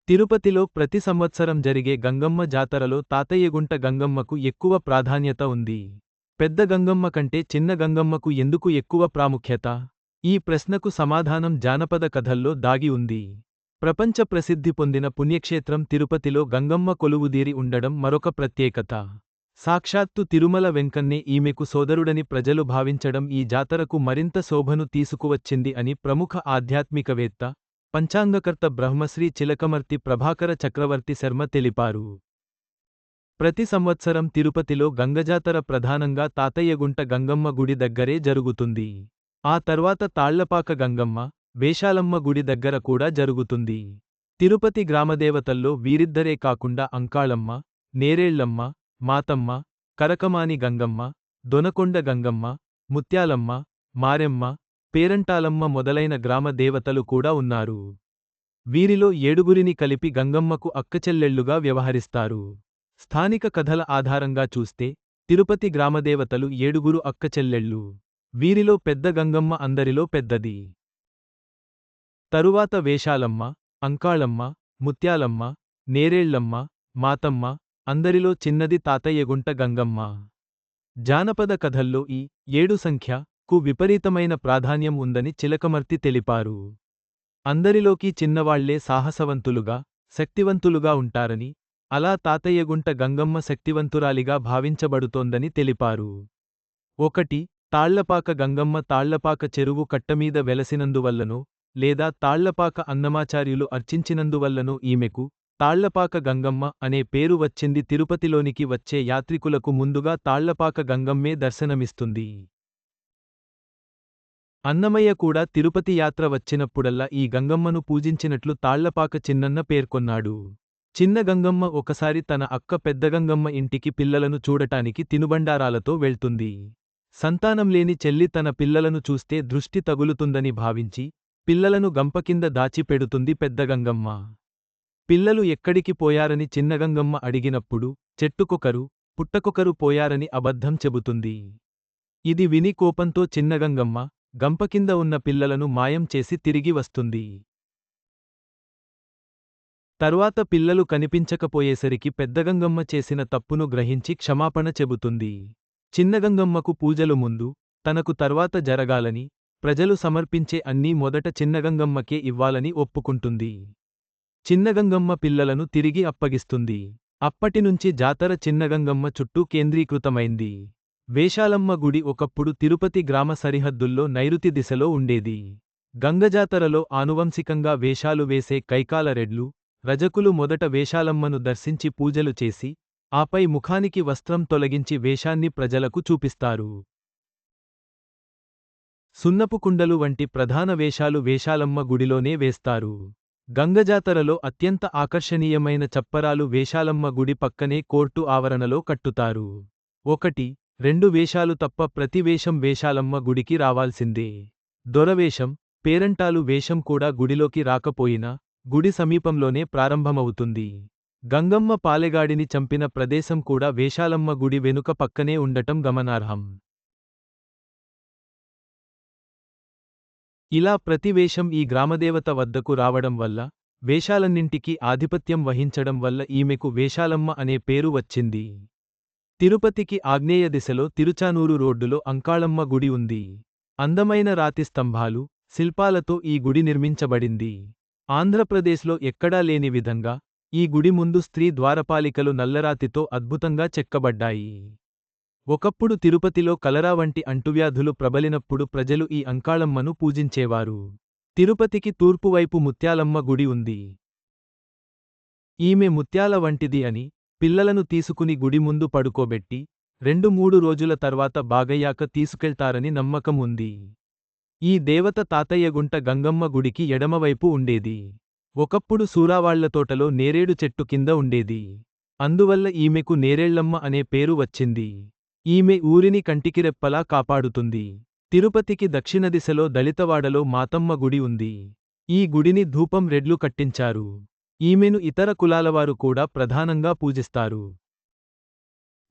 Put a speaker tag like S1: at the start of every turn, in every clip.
S1: తిరుపతిలో ప్రతి సంవత్సరం జరిగే గంగమ్మ జాతరలో తాతయ్యగుంట గంగమ్మకు ఎక్కువ ప్రాధాన్యత ఉంది. పెద్ద గంగమ్మ కంటే చిన్న గంగమ్మకు ఎందుకు ఎక్కువ ప్రాముఖ్యత? ఈ ప్రశ్నకు సమాధానం జానపద కథల్లో దాగి ఉంది. ప్రపంచ ప్రసిద్ధి పొందిన పుణ్యక్షేత్రం తిరుపతిలో గంగమ్మ కొలువుదీరి ఉండడం మరొక ప్రత్యేకత. సాక్షాత్తు తిరుమల వెంకన్నే ఈమెకు సోదరుడని ప్రజలు భావించడం ఈ జాతరకు మరింత శోభను తీసుకువచ్చింది అని ప్రముఖ ఆధ్యాత్మికవేత్త, పంచాంగకర్త బ్రహ్మశ్రీ చిలకమర్తి ప్రభాకర చక్రవర్తి శర్మ తెలిపారు. ప్రతి సంవత్సరం తిరుపతిలో గంగజాతర ప్రధానంగా తాతయ్యగుంట గంగమ్మ గుడి దగ్గరే జరుగుతుంది. ఆ తర్వాత తాళ్లపాక గంగమ్మ, వేషాలమ్మ గుడి దగ్గర కూడా జరుగుతుంది. తిరుపతి గ్రామదేవతల్లో వీరిద్దరే కాకుండా అంకాళమ్మ, నేరేళ్లమ్మ, మాతమ్మ, కరకమాని గంగమ్మ, దొనకొండ గంగమ్మ, ముత్యాలమ్మ, మారెమ్మ, పేరంటాలమ్మ మొదలైన గ్రామ దేవతలు కూడా ఉన్నారు. వీరిలో 7గురిని కలిపి గంగమ్మకు అక్కచెల్లెళ్లుగా వ్యవహరిస్తారు. స్థానిక కథల ఆధారంగా చూస్తే తిరుపతి గ్రామదేవతలు 7గురు అక్కచెల్లెళ్ళు. వీరిలో పెద్ద గంగమ్మ అందరిలో పెద్దది. తరువాత వేషాలమ్మ, అంకాళమ్మ, ముత్యాలమ్మ, నేరేళ్లమ్మ, మాతమ్మ, అందరిలో చిన్నది తాతయ్యగుంట గంగమ్మ. జానపద కథల్లో ఈ 7 సంఖ్యకు విపరీతమైన ప్రాధాన్యం ఉందని చిలకమర్తి తెలిపారు. అందరిలోకి చిన్నవాళ్లే సాహసవంతులుగా, శక్తివంతులుగా ఉంటారని, అలా తాతయ్యగుంట గంగమ్మ శక్తివంతురాలిగా భావించబడుతోందని తెలిపారు. 1. తాళ్లపాక గంగమ్మ తాళ్లపాక చెరువు కట్టమీద వెలసినందువల్లనో, లేదా తాళ్లపాక అన్నమాచార్యులు అర్చించినందువల్లనో ఈమెకు తాళ్లపాక గంగమ్మ అనే పేరు వచ్చింది. తిరుపతిలోనికి వచ్చే యాత్రికులకు ముందుగా తాళ్లపాక గంగమ్మే దర్శనమిస్తుంది. అన్నమయ్య కూడా తిరుపతి యాత్ర వచ్చినప్పుడల్లా ఈ గంగమ్మను పూజించినట్లు తాళ్లపాక చిన్నన్న పేర్కొన్నాడు. చిన్న గంగమ్మ ఒకసారి తన అక్క పెద్దగంగమ్మ ఇంటికి పిల్లలను చూడటానికి తినుబండారాలతో వెళ్తుంది. సంతానంలేని చెల్లి తన పిల్లలను చూస్తే దృష్టి తగులుతుందని భావించి పిల్లలను గంపకింద దాచిపెడుతుంది పెద్దగంగమ్మ. పిల్లలు ఎక్కడికి పోయారని చిన్నగంగమ్మ అడిగినప్పుడు చెట్టుకొకరు, పుట్టకొకరు పోయారని అబద్ధం చెబుతుంది. ఇది విని కోపంతో చిన్నగంగమ్మ గంపకింద ఉన్న పిల్లలను మాయం చేసి తిరిగి వస్తుంది. తరువాత పిల్లలు కనిపించకపోయేసరికి పెద్దగంగమ్మ చేసిన తప్పును గ్రహించి క్షమాపణ చెబుతుంది. చిన్నగంగమ్మకు పూజలు ముందు, తనకు తర్వాత జరగాలని, ప్రజలు సమర్పించే అన్నీ మొదట చిన్నగంగమ్మకే ఇవ్వాలని ఒప్పుకుంటుంది. చిన్నగంగమ్మ పిల్లలను తిరిగి అప్పగిస్తుంది. అప్పటినుంచి జాతర చిన్నగంగమ్మ చుట్టూ కేంద్రీకృతమైంది. వేషాలమ్మ గుడి ఒకప్పుడు తిరుపతి గ్రామ సరిహద్దుల్లో నైరుతి దిశలో ఉండేది. గంగజాతరలో ఆనువంశికంగా వేషాలు వేసే కైకాల రెడ్లు, రజకులు మొదట వేషాలమ్మను దర్శించి పూజలు చేసి, ఆపై ముఖానికి వస్త్రం తొలగించి వేషాన్ని ప్రజలకు చూపిస్తారు. సున్నపు కుండలు వంటి ప్రధాన వేషాలు వేషాలమ్మ గుడిలోనే వేస్తారు. గంగజాతరలో అత్యంత ఆకర్షణీయమైన చప్పరాలు వేషాలమ్మ గుడి పక్కనే కోర్టు ఆవరణలో కట్టుతారు. 1, 2 వేషాలు తప్ప ప్రతి వేషం వేషాలమ్మ గుడికి రావాల్సిందే. దొరవేషం, పేరంటాలు వేషం కూడా గుడిలోకి రాకపోయినా గుడి సమీపంలోనే ప్రారంభమవుతుంది. గంగమ్మ పాలెగాడిని చంపిన ప్రదేశం కూడా వేషాలమ్మ గుడి వెనుక పక్కనే ఉండటం గమనార్హం. ఇలా ప్రతి వేషం ఈ గ్రామదేవత వద్దకు రావడం వల్ల, వేషాలన్నింటికీ ఆధిపత్యం వహించడం వల్ల ఈమెకు వేషాలమ్మ అనే పేరు వచ్చింది. తిరుపతికి ఆగ్నేయ దిశలో తిరుచానూరు రోడ్డులో అంకాళమ్మ గుడి ఉంది. అందమైన రాతి స్తంభాలు, శిల్పాలతో ఈ గుడి నిర్మించబడింది. ఆంధ్రప్రదేశ్లో ఎక్కడా లేని విధంగా ఈ గుడి ముందు స్త్రీ ద్వారపాలికలు నల్లరాతితో అద్భుతంగా చెక్కబడ్డాయి. ఒకప్పుడు తిరుపతిలో కలరా వంటి అంటువ్యాధులు ప్రబలినప్పుడు ప్రజలు ఈ అంకాళమ్మను పూజించేవారు. తిరుపతికి తూర్పువైపు ముత్యాలమ్మ గుడి ఉంది. ఈమె ముత్యాల వంటిది అని, పిల్లలను తీసుకుని గుడి ముందు పడుకోబెట్టి 2-3 రోజుల తర్వాత బాగయ్యాక తీసుకెళ్తారని నమ్మకం ఉంది. ఈ దేవత తాతయ్యగుంట గంగమ్మ గుడికి ఎడమవైపు ఉండేది. ఒకప్పుడు సూరావాళ్లతోటలో నేరేడు చెట్టు కింద ఉండేది. అందువల్ల ఈమెకు నేరేళ్లమ్మ అనే పేరు వచ్చింది. ఈమె ఊరిని కంటికిరెప్పలా కాపాడుతుంది. తిరుపతికి దక్షిణ దిశలో దళితవాడలో మాతమ్మ గుడి ఉంది. ఈ గుడిని ధూపం రెడ్లు కట్టించారు. ఈమెను ఇతర కులాలవారు కూడా ప్రధానంగా పూజిస్తారు.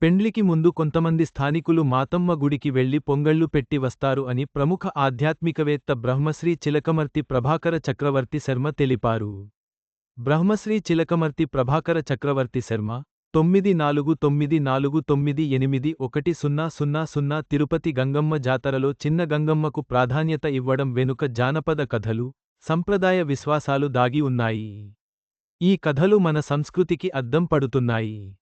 S1: పెండ్లికి ముందు కొంతమంది స్థానికులు మాతమ్మ గుడికి వెళ్లి పొంగళ్లు పెట్టి వస్తారు అని ప్రముఖ ఆధ్యాత్మికవేత్త బ్రహ్మశ్రీ చిలకమర్తి ప్రభాకర చక్రవర్తి శర్మ తెలిపారు. బ్రహ్మశ్రీ చిలకమర్తి ప్రభాకర చక్రవర్తి శర్మ 9499981000 తిరుపతి గంగమ్మ జాతరలో చిన్న గంగమ్మకు ప్రాధాన్యత ఇవ్వడం వెనుక జానపద కథలు, సంప్రదాయ విశ్వాసాలు దాగి ఉన్నాయి. ఈ కథలు మన సంస్కృతికి అద్దం పడుతున్నాయి.